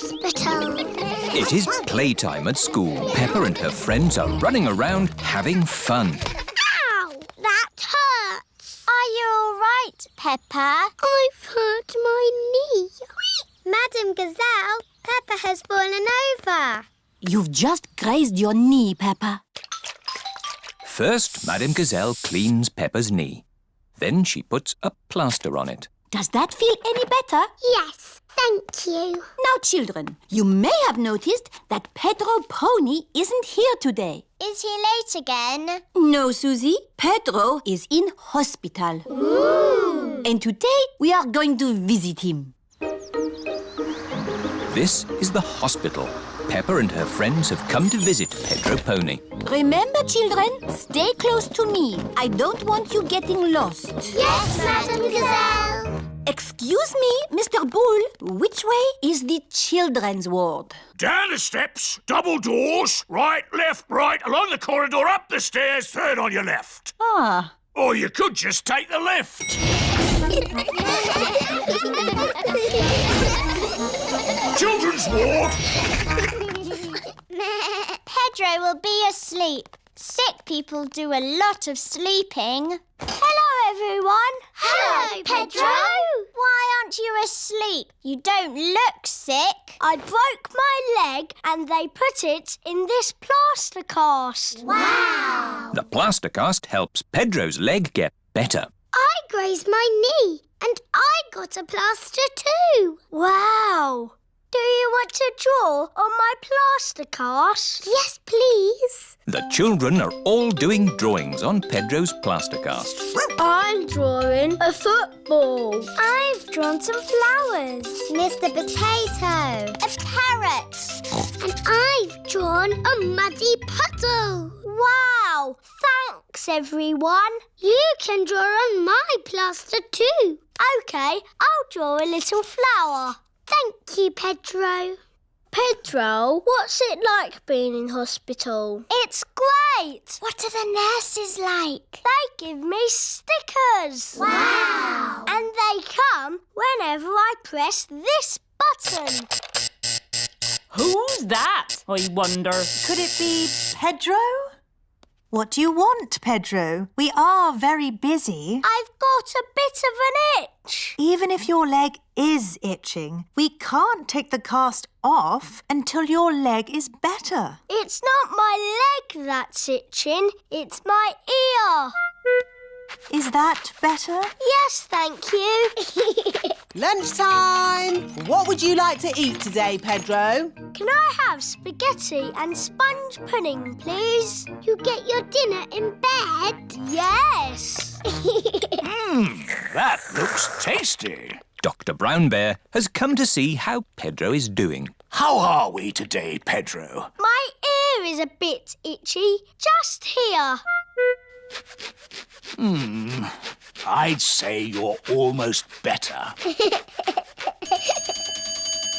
hospital. It is playtime at school. Peppa and her friends are running around having fun. Ow! That hurts. Are you all right, Peppa? I've hurt my knee. Madam Gazelle, Peppa has fallen over. You've just grazed your knee, Peppa. First, Madame Gazelle cleans Peppa's knee. Then she puts a plaster on it. Does that feel any better? Yes, thank you. Now, children, you may have noticed that Pedro Pony isn't here today. Is he late again? No, Susie. Pedro is in hospital. Ooh. And today we are going to visit him. This is the hospital. Peppa and her friends have come to visit Pedro Pony. Remember, children, stay close to me. I don't want you getting lost. Yes, Madam Gazelle. Excuse me, Mr. Bull. Which way is the children's ward? Down the steps, double doors, right, along the corridor, up the stairs, third on your left. Ah. Or you could just take the lift. Children's ward. Pedro will be asleep. Sick people do a lot of sleeping. Hello, everyone. Hello, Pedro. Why aren't you asleep? You don't look sick. I broke my leg and they put it in this plaster cast. Wow. The plaster cast helps Pedro's leg get better. I grazed my knee and I got a plaster too. Wow. Do you want to draw on my plaster cast? Yes, please. The children are all doing drawings on Pedro's plaster cast. I'm drawing a football. I've drawn some flowers. Mr. Potato. A parrot. And I've drawn a muddy puddle. Wow! Thanks, everyone. You can draw on my plaster too. OK, I'll draw a little flower. Thank you, Pedro. Pedro, what's it like being in hospital? It's great. What are the nurses like? They give me stickers. Wow. And they come whenever I press this button. Who's that, I wonder? Could it be Pedro? What do you want, Pedro? We are very busy. I've got a bit of an itch. Even if your leg is itching, we can't take the cast off until your leg is better. It's not my leg that's itching, it's my ear. Is that better? Yes, thank you. Lunchtime! What would you like to eat today, Pedro? Can I have spaghetti and sponge pudding, please? You get your dinner in bed? Yes. That looks tasty. Dr. Brown Bear has come to see how Pedro is doing. How are we today, Pedro? My ear is a bit itchy, just here. I'd say you're almost better.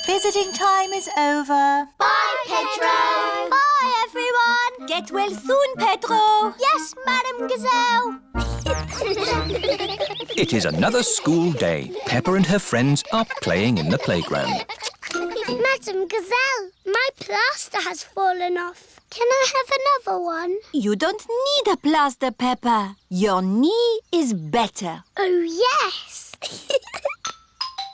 Visiting time is over. Bye, Pedro. Bye, everyone. Get well soon, Pedro. Yes, Madam Gazelle. It is another school day. Peppa and her friends are playing in the playground. Madam Gazelle, my plaster has fallen off. Can I have another one? You don't need a plaster, Peppa. Your knee is better. Oh, yes.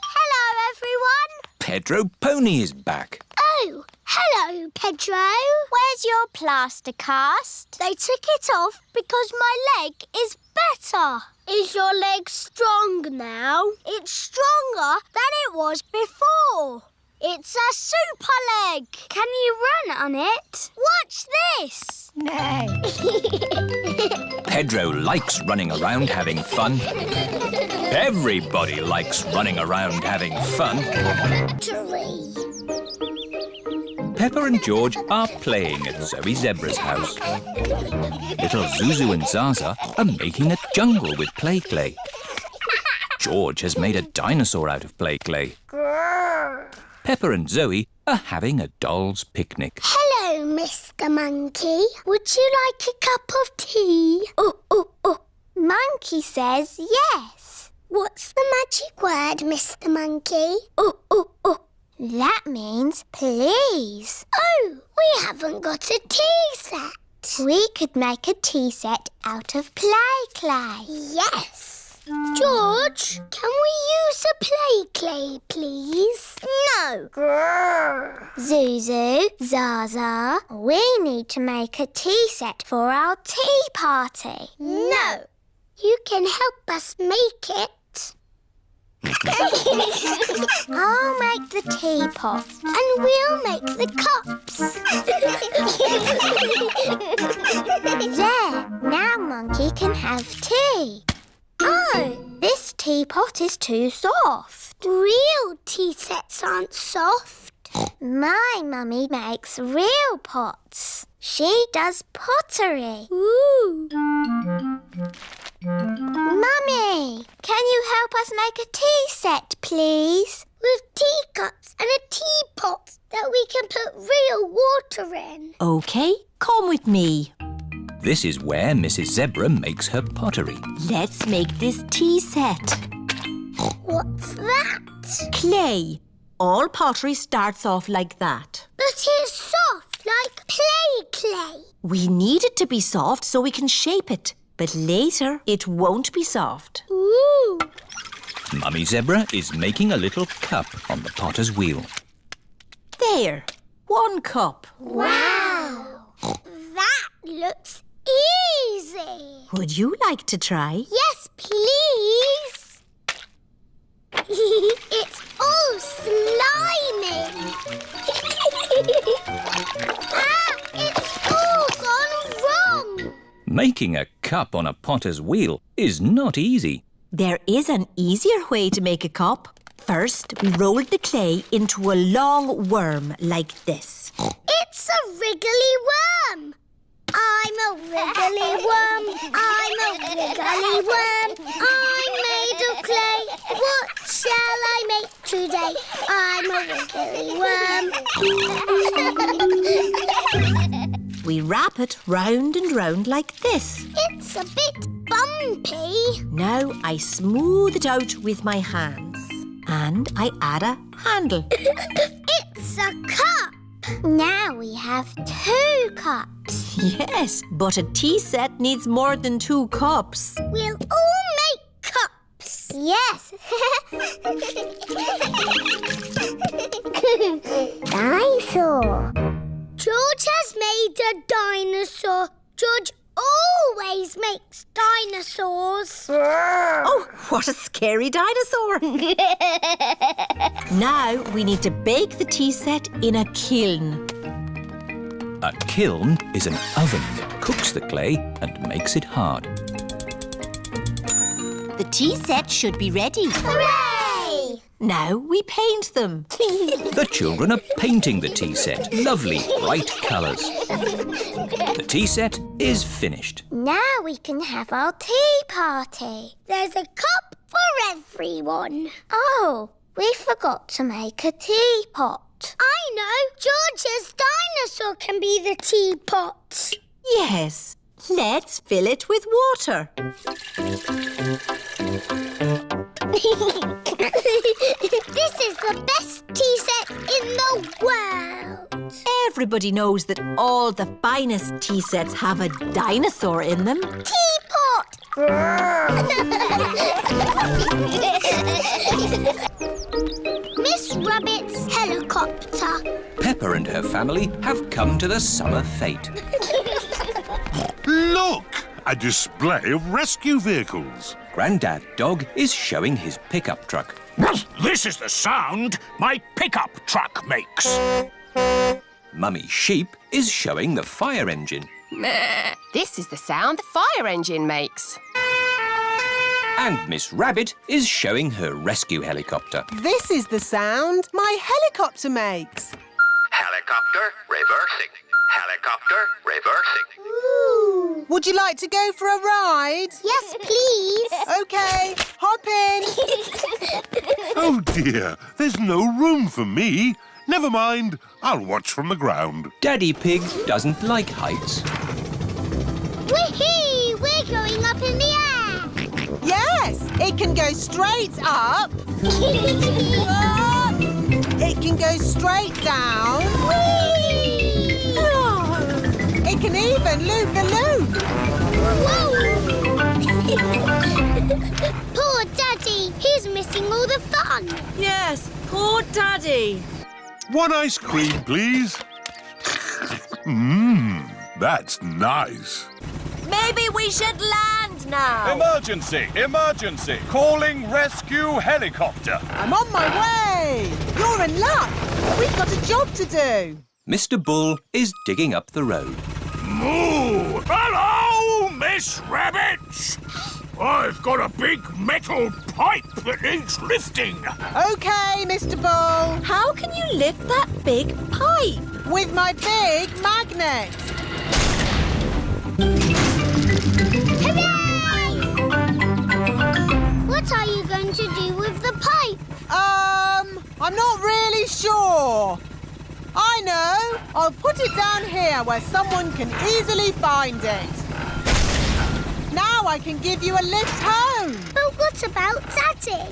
Hello, everyone. Pedro Pony is back. Oh, hello, Pedro. Where's your plaster cast? They took it off because my leg is better. Is your leg strong now? It's stronger than it was before. It's a super leg. Can you run on it? Watch this. No. Pedro likes running around having fun. Everybody likes running around having fun. Victory. Peppa and George are playing at Zoe Zebra's house. Little Zuzu and Zaza are making a jungle with play clay. George has made a dinosaur out of play clay. Peppa and Zoe are having a doll's picnic. Hello, Mr. Monkey. Would you like a cup of tea? Oh. Monkey says yes. What's the magic word, Mr. Monkey? Oh. That means please. Oh, we haven't got a tea set. We could make a tea set out of play clay. Yes. George, can we use a play clay, please? No. Grrr. Zuzu, Zaza, we need to make a tea set for our tea party. No. You can help us make it. I'll make the teapot and we'll make the cups. There, now Monkey can have tea. Oh, this teapot is too soft. Real tea sets aren't soft. My mummy makes real pots. She does pottery. Ooh. Mummy, can you help us make a tea set, please? With teacups and a teapot that we can put real water in. OK, come with me. This is where Mrs. Zebra makes her pottery. Let's make this tea set. What's that? Clay. All pottery starts off like that. But it's soft, like play clay. We need it to be soft so we can shape it. But later, it won't be soft. Ooh. Mummy Zebra is making a little cup on the potter's wheel. There, 1 cup. Wow. That looks easy. Would you like to try? Yes, please. It's all slimy. It's all gone wrong. Making a cup on a potter's wheel is not easy. There is an easier way to make a cup. First, we roll the clay into a long worm like this. It's a wriggly worm. I'm a wriggly worm. I'm a wriggly worm. I'm made of clay. What shall I make today? I'm a wriggly worm. We wrap it round and round like this. It's a bit bumpy. Now I smooth it out with my hands. And I add a handle. It's a cup. Now we have 2 cups. Yes, but a tea set needs more than 2 cups. We'll all make cups. Yes. Dinosaur. George has made a dinosaur. George always makes dinosaurs. Oh, what a scary dinosaur. Now we need to bake the tea set in a kiln. A kiln is an oven that cooks the clay and makes it hard. The tea set should be ready. Hooray! Now we paint them. The children are painting the tea set. Lovely, bright colours. The tea set is finished. Now we can have our tea party. There's a cup for everyone. Oh, we forgot to make a teapot. I know. George's dinosaur can be the teapot. Yes, let's fill it with water. This is the best tea set in the world. Everybody knows that all the finest tea sets have a dinosaur in them. Teapot! Miss Rabbit's helicopter. Peppa and her family have come to the summer fete. Look! A display of rescue vehicles. Grandad Dog is showing his pickup truck. This is the sound my pickup truck makes. Mummy Sheep is showing the fire engine. This is the sound the fire engine makes. And Miss Rabbit is showing her rescue helicopter. This is the sound my helicopter makes. Helicopter reversing. Helicopter reversing. Ooh. Would you like to go for a ride? Yes, please. OK, hop in. Oh dear, there's no room for me. Never mind, I'll watch from the ground. Daddy Pig doesn't like heights. Whee! We're going up in the air. Yes, it can go straight up. Whoa! It can go straight down. Whee! It can even loop the loop. Whoa! Poor Daddy. He's missing all the fun. Yes, poor Daddy. One ice cream, please. That's nice. Maybe we should land now. Emergency! Emergency! Calling rescue helicopter. I'm on my way. You're in luck. We've got a job to do. Mr. Bull is digging up the road. Moo! Hello, Miss Rabbit! I've got a big metal pipe that needs lifting. OK, Mr. Bull. How can you lift that big pipe? With my big magnet. Hooray! What are you going to do with the pipe? I'm not really sure. I know. I'll put it down here where someone can easily find it. Now I can give you a lift home. But what about Daddy?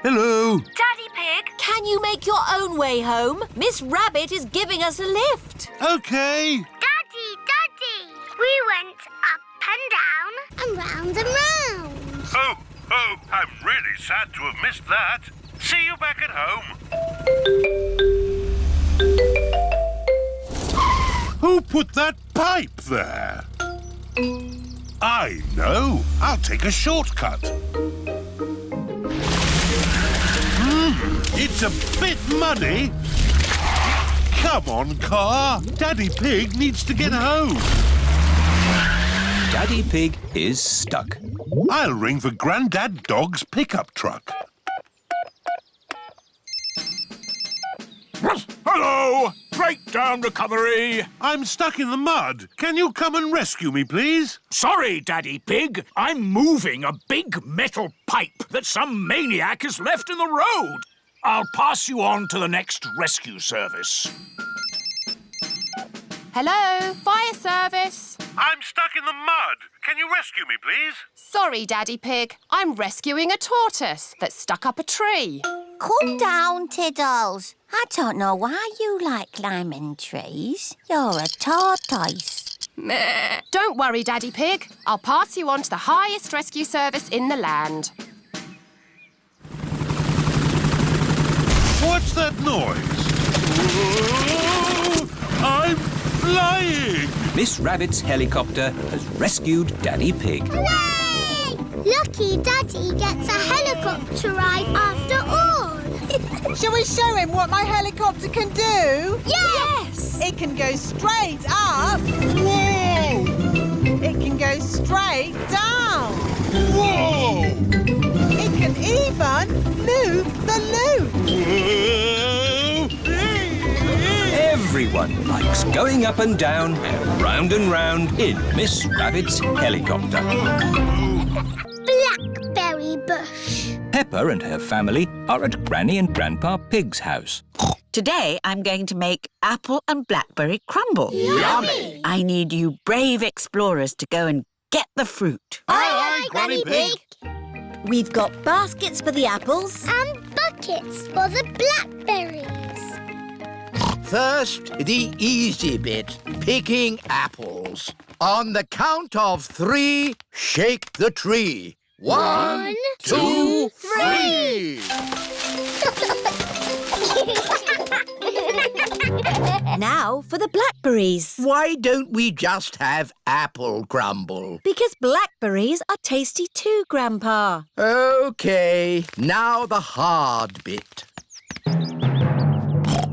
Hello. Daddy Pig, can you make your own way home? Miss Rabbit is giving us a lift. OK. Daddy! We went up and down and round and round. Oh, I'm really sad to have missed that. See you back at home. Who put that pipe there? I know. I'll take a shortcut. It's a bit muddy. Come on, car. Daddy Pig needs to get home. Daddy Pig is stuck. I'll ring for Grandad Dog's pickup truck. Hello! Breakdown recovery. I'm stuck in the mud. Can you come and rescue me, please? Sorry, Daddy Pig. I'm moving a big metal pipe that some maniac has left in the road. I'll pass you on to the next rescue service. Hello, fire service. I'm stuck in the mud. Can you rescue me, please? Sorry, Daddy Pig. I'm rescuing a tortoise that's stuck up a tree. Calm down, Tiddles. I don't know why you like climbing trees. You're a tortoise. Meh. Don't worry, Daddy Pig. I'll pass you on to the highest rescue service in the land. What's that noise? Whoa! I'm flying! Miss Rabbit's helicopter has rescued Daddy Pig. Hooray! Lucky Daddy gets a helicopter ride after all. Shall we show him what my helicopter can do? Yes! It can go straight up. Whoa! It can go straight down. Whoa! It can even loop the loop. Everyone likes going up and down and round in Miss Rabbit's helicopter. Blackberry Bush. Peppa and her family are at Granny and Grandpa Pig's house. Today I'm going to make apple and blackberry crumble. Yummy! I need you brave explorers to go and get the fruit. Aye, Granny Pig. We've got baskets for the apples. And buckets for the blackberries. First, the easy bit, picking apples. On the count of 3, shake the tree. 1, 2, 3. Now for the blackberries. Why don't we just have apple crumble? Because blackberries are tasty too, Grandpa. OK, now the hard bit.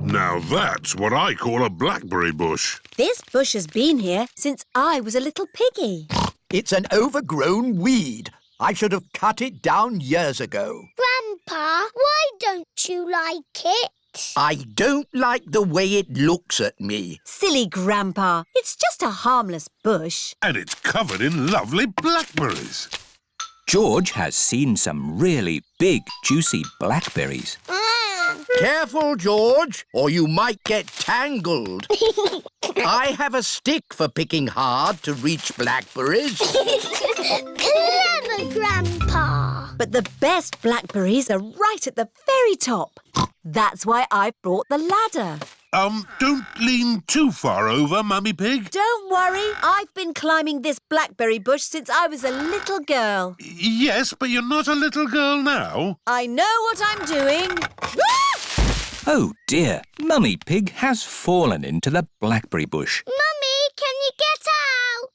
Now that's what I call a blackberry bush. This bush has been here since I was a little piggy. It's an overgrown weed. I should have cut it down years ago. Grandpa, why don't you like it? I don't like the way it looks at me. Silly Grandpa, it's just a harmless bush. And it's covered in lovely blackberries. George has seen some really big, juicy blackberries. Careful, George, or you might get tangled. I have a stick for picking hard to reach blackberries. Clever, Grandpa. But the best blackberries are right at the very top. That's why I've brought the ladder. Don't lean too far over, Mummy Pig. Don't worry, I've been climbing this blackberry bush since I was a little girl. Yes, but you're not a little girl now. I know what I'm doing. Oh dear, Mummy Pig has fallen into the blackberry bush. Mummy, can you get out?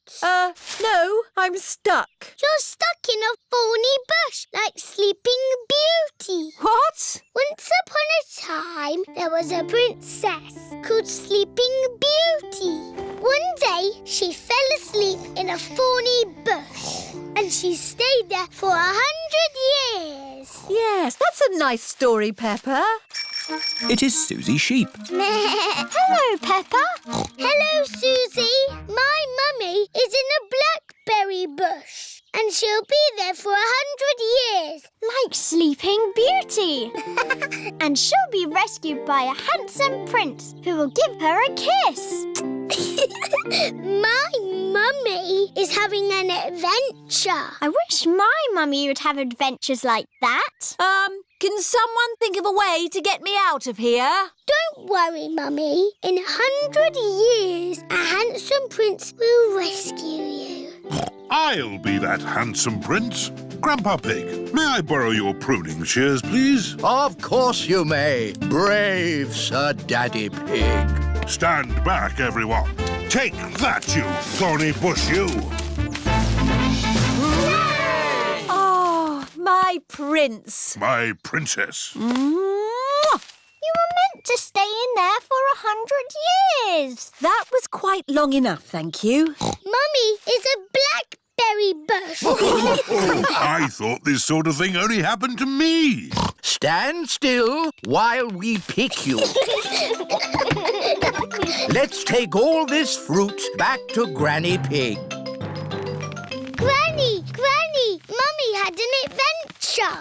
No, I'm stuck. You're stuck in a thorny bush like Sleeping Beauty. What? Once upon a time, there was a princess called Sleeping Beauty. One day, she fell asleep in a thorny bush and she stayed there for 100 years. Yes, that's a nice story, Peppa. It is Susie Sheep. Hello, Peppa. Hello, Susie. My mummy is in a blackberry bush and she'll be there for 100 years. Like Sleeping Beauty. And she'll be rescued by a handsome prince who will give her a kiss. My mummy is having an adventure. I wish my mummy would have adventures like that. Can someone think of a way to get me out of here? Don't worry, Mummy. In 100 years, a handsome prince will rescue you. I'll be that handsome prince. Grandpa Pig, may I borrow your pruning shears, please? Of course you may, brave Sir Daddy Pig. Stand back, everyone. Take that, you thorny bush, you! Oh, my prince. My princess. You were meant to stay in there for 100 years. That was quite long enough, thank you. Mummy is a blackberry bush. I thought this sort of thing only happened to me. Stand still while we pick you. Let's take all this fruit back to Granny Pig. Granny, Mummy had an adventure.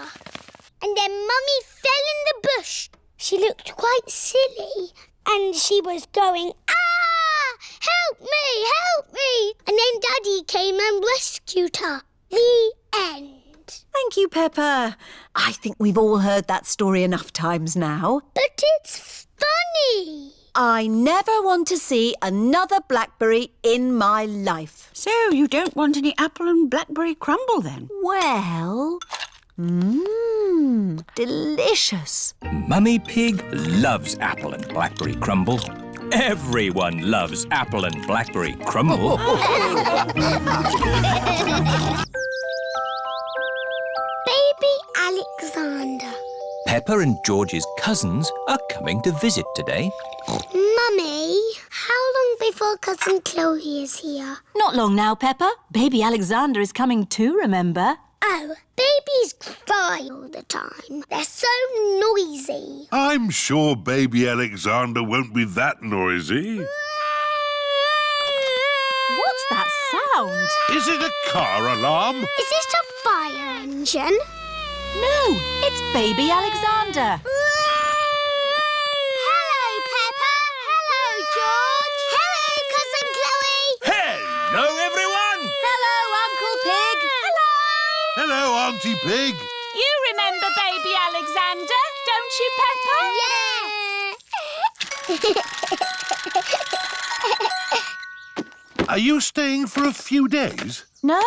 And then Mummy fell in the bush. She looked quite silly and she was going, "Ah! Help me, help me!" And then Daddy came and rescued her. The end. Thank you, Peppa. I think we've all heard that story enough times now. But it's funny. I never want to see another blackberry in my life. So you don't want any apple and blackberry crumble then? Well, delicious. Mummy Pig loves apple and blackberry crumble. Everyone loves apple and blackberry crumble. Baby Alexander. Peppa and George's cousins are coming to visit today. Mummy, how long before Cousin Chloe is here? Not long now, Peppa. Baby Alexander is coming too, remember? Oh, babies cry all the time. They're so noisy. I'm sure baby Alexander won't be that noisy. What's that sound? Is it a car alarm? Is it a fire engine? No, it's baby Alexander. Hello, Peppa. Hello, George. Hello, Cousin Chloe. Hello, everyone! Hello, Uncle Pig. Hello, Auntie Pig. You remember baby Alexander, don't you, Peppa? Yeah. Are you staying for a few days? No,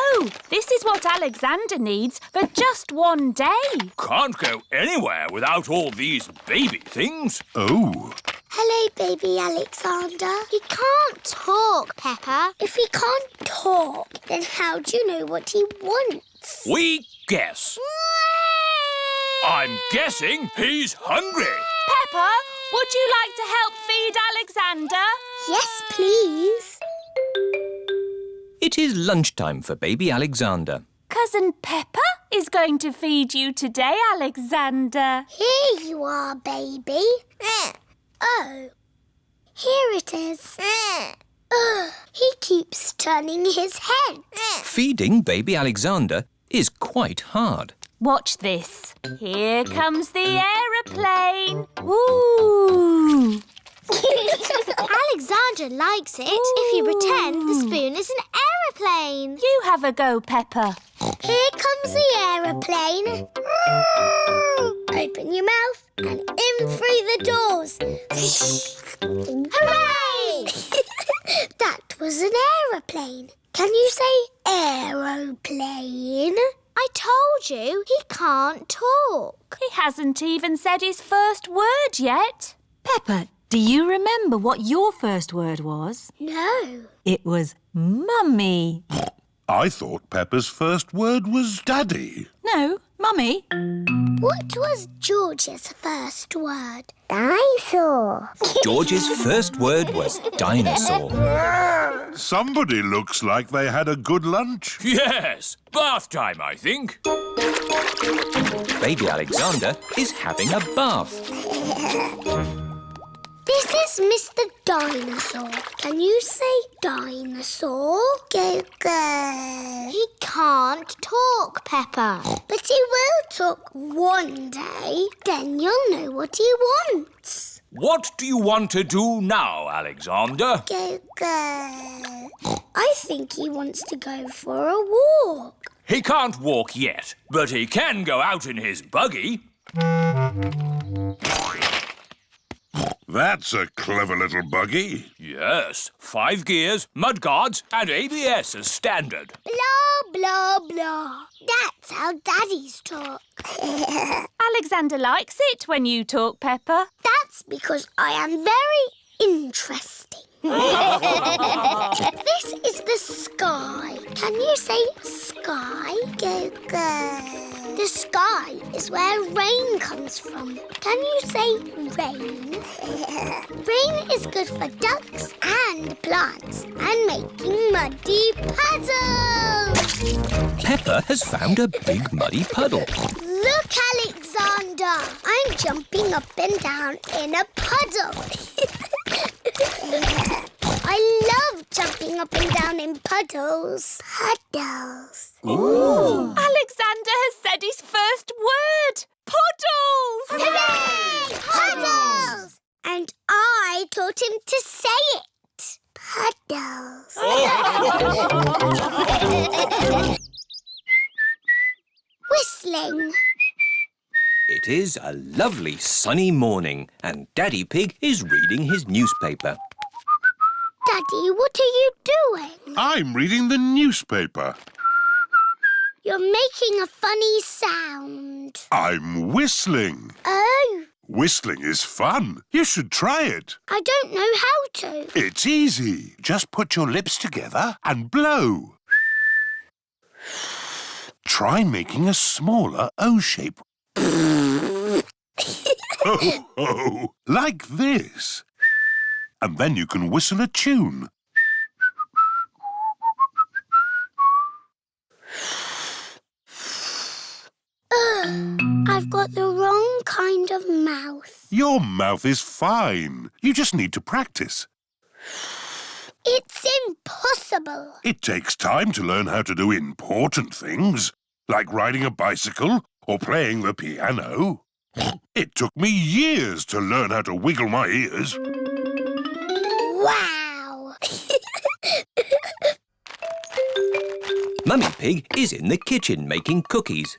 this is what Alexander needs for just one day. Can't go anywhere without all these baby things. Oh. Hello, baby Alexander. He can't talk, Peppa. If he can't talk, then how do you know what he wants? We guess. I'm guessing he's hungry. Peppa, would you like to help feed Alexander? Yes, please. It is lunchtime for baby Alexander. Cousin Peppa is going to feed you today, Alexander. Here you are, baby. Oh, here it is. He keeps turning his head. Feeding baby Alexander is quite hard. Watch this. Here comes the aeroplane. Woo! Alexander likes it if you pretend the spoon is an aeroplane. You have a go, Peppa. Here comes the aeroplane. Open your mouth and in through the doors. Hooray! That was an aeroplane. Can you say aeroplane? I told you he can't talk. He hasn't even said his first word yet. Peppa, do you remember what your first word was? No. It was Mummy. I thought Peppa's first word was Daddy. No, Mummy. What was George's first word? Dinosaur. George's first word was dinosaur. Somebody looks like they had a good lunch. Yes, bath time, I think. Baby Alexander is having a bath. This is Mr. Dinosaur. Can you say dinosaur? Go, go. He can't talk, Peppa. But he will talk one day. Then you'll know what he wants. What do you want to do now, Alexander? Go, go. I think he wants to go for a walk. He can't walk yet, but he can go out in his buggy. That's a clever little buggy. Yes, 5 gears, mudguards and ABS as standard. Blah, blah, blah. That's how daddies talk. Alexander likes it when you talk, Peppa. That's because I am very interesting. This is the sky. Can you say sky? Go, go. The sky is where rain comes from. Can you say rain? Rain is good for ducks and plants and making muddy puddles. Peppa has found a big muddy puddle. Look, Alexander. I'm jumping up and down in a puddle. I love jumping up and down in puddles. Puddles. Ooh. Alexander has said his first word. Puddles! Hooray! Puddles! And I taught him to say it. Puddles. Whistling. It is a lovely sunny morning and Daddy Pig is reading his newspaper. Daddy, what are you doing? I'm reading the newspaper. You're making a funny sound. I'm whistling. Oh, Whistling is fun. You should try it. I don't know how to. It's easy. Just put your lips together and blow. Try making a smaller O shape. Oh, like this. And then you can whistle a tune. I've got the wrong kind of mouth. Your mouth is fine. You just need to practice. It's impossible. It takes time to learn how to do important things, like riding a bicycle or playing the piano. It took me years to learn how to wiggle my ears. Wow! Mummy Pig is in the kitchen making cookies.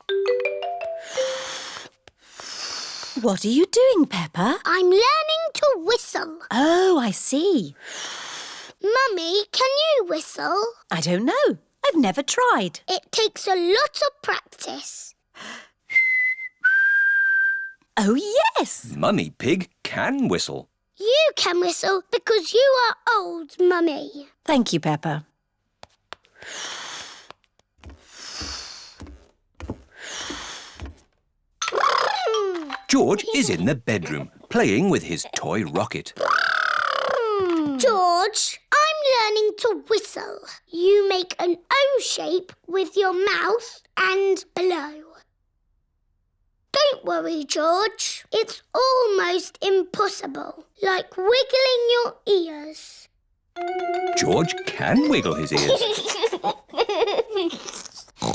What are you doing, Peppa? I'm learning to whistle. Oh, I see. Mummy, can you whistle? I don't know. I've never tried. It takes a lot of practice. Oh, yes. Mummy Pig can whistle. You can whistle because you are old, Mummy. Thank you, Peppa. George is in the bedroom playing with his toy rocket. George, I'm learning to whistle. You make an O shape with your mouth and blow. Don't worry, George. It's almost impossible, like wiggling your ears. George can wiggle his ears.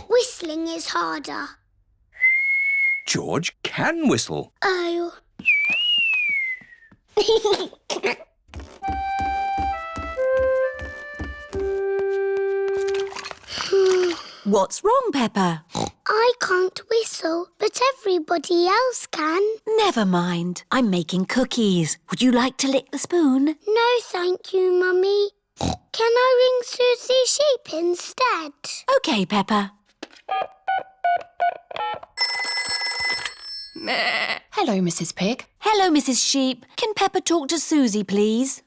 Whistling is harder. George can whistle. Oh. What's wrong, Peppa? I can't whistle, but everybody else can. Never mind. I'm making cookies. Would you like to lick the spoon? No, thank you, Mummy. Can I ring Susie Sheep instead? OK, Peppa. Hello, Mrs. Pig. Hello, Mrs. Sheep. Can Peppa talk to Susie, please?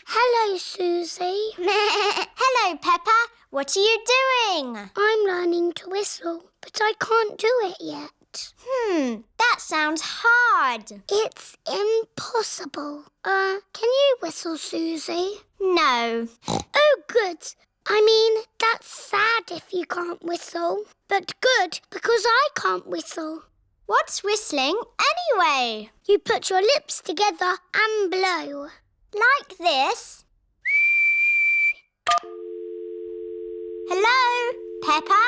Hello, Susie. Hello, Peppa. What are you doing? I'm learning to whistle, but I can't do it yet. That sounds hard. It's impossible. Can you whistle, Susie? No. Oh, good. I mean, that's sad if you can't whistle, but good because I can't whistle. What's whistling anyway? You put your lips together and blow. Like this? Hello, Peppa?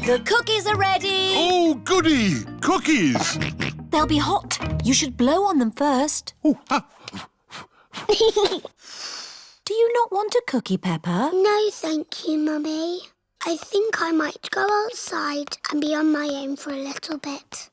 The cookies are ready. Oh, goody! Cookies! They'll be hot. You should blow on them first. Do you not want a cookie, Peppa? No, thank you, Mummy. I think I might go outside and be on my own for a little bit.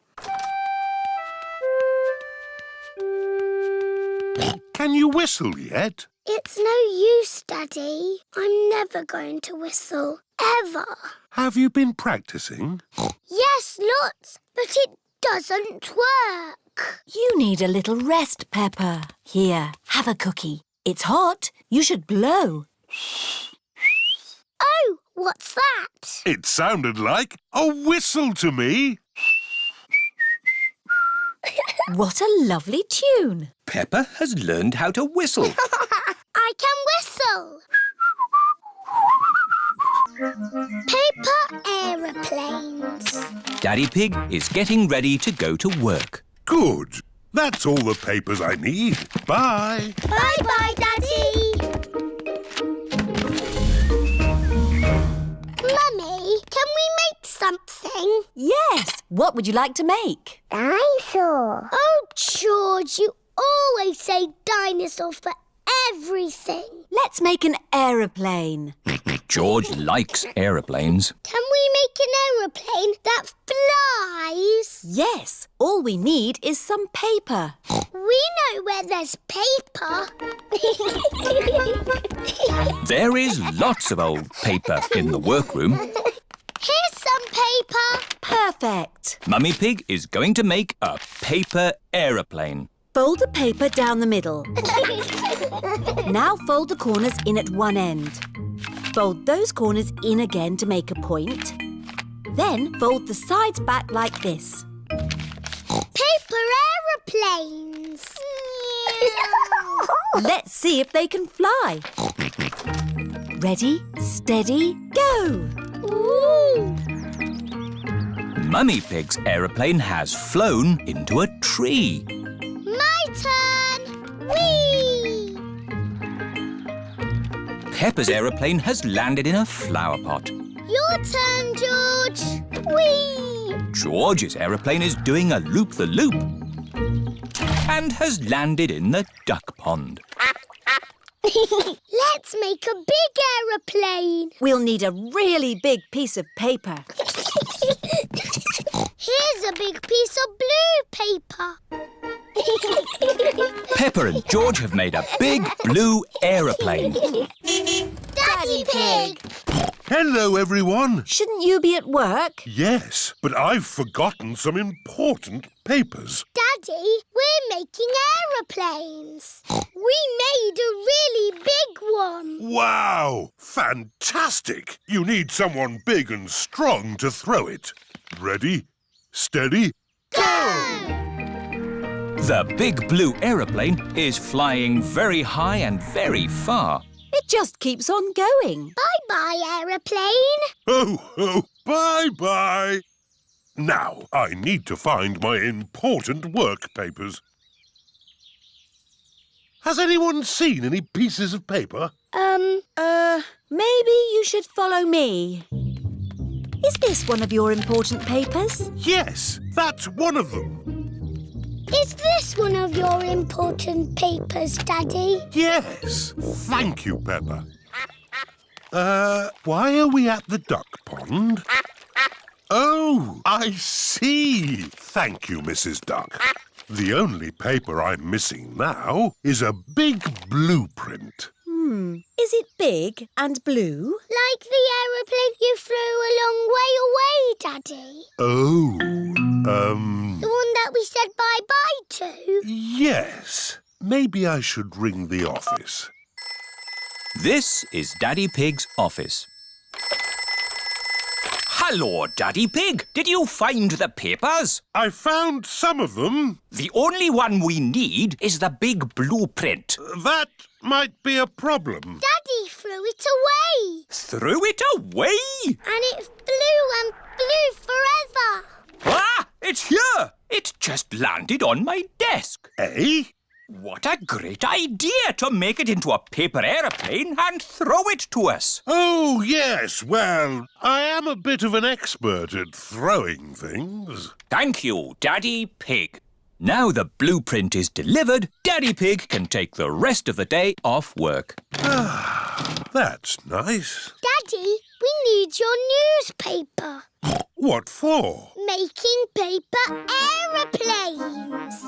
Can you whistle yet? It's no use, Daddy. I'm never going to whistle. Ever. Have you been practicing? Yes, lots, but it doesn't work. You need a little rest, Peppa. Here, have a cookie. It's hot. You should blow. Oh, what's that? It sounded like a whistle to me. What a lovely tune. Peppa has learned how to whistle. I can whistle. Paper aeroplanes. Daddy Pig is getting ready to go to work. Good. That's all the papers I need. Bye. Bye-bye, Daddy. Mummy, can we make something? Yes. What would you like to make? Dinosaur. Oh, George, you always say dinosaur for everything. Let's make an aeroplane. George likes aeroplanes. Can we make an aeroplane that flies? Yes. All we need is some paper. We know where there's paper. There is lots of old paper in the workroom. Here's some paper. Perfect. Mummy Pig is going to make a paper aeroplane. Fold the paper down the middle. Now fold the corners in at one end. Fold those corners in again to make a point. Then fold the sides back like this. Paper aeroplanes. Let's see if they can fly. Ready, steady, go! Ooh. Mummy Pig's aeroplane has flown into a tree. My turn. Whee! Peppa's aeroplane has landed in a flower pot. Your turn, George. Whee! George's aeroplane is doing a loop-the-loop and has landed in the duck pond. Let's make a big aeroplane. We'll need a really big piece of paper. Here's a big piece of blue paper. Peppa and George have made a big blue aeroplane. Daddy Pig! Hello, everyone. Shouldn't you be at work? Yes, but I've forgotten some important papers. Daddy, we're making aeroplanes. We made a really big one. Wow! Fantastic! You need someone big and strong to throw it. Ready, steady, Go! The big blue aeroplane is flying very high and very far. It just keeps on going. Bye-bye, aeroplane. Ho, ho, bye-bye. Now, I need to find my important work papers. Has anyone seen any pieces of paper? Maybe you should follow me. Is this one of your important papers? Yes, that's one of them. Is this one of your important papers, Daddy? Yes. Thank you, Peppa. Why are we at the duck pond? Oh, I see. Thank you, Mrs. Duck. The only paper I'm missing now is a big blueprint. Is it big and blue? Like the aeroplane you flew a long way away, Daddy. Oh, The one that we said bye-bye to. yes. Maybe I should ring the office. This is Daddy Pig's office. Hello, Daddy Pig. Did you find the papers? I found some of them. The only one we need is the big blueprint. That might be a problem. Daddy threw it away. Threw it away? And it flew forever. Ah! It's here! It just landed on my desk. Eh? What a great idea to make it into a paper aeroplane and throw it to us. Oh, yes. Well, I am a bit of an expert at throwing things. Thank you, Daddy Pig. Now the blueprint is delivered, Daddy Pig can take the rest of the day off work. That's nice. Daddy, we need your newspaper. What for? Making paper aeroplanes.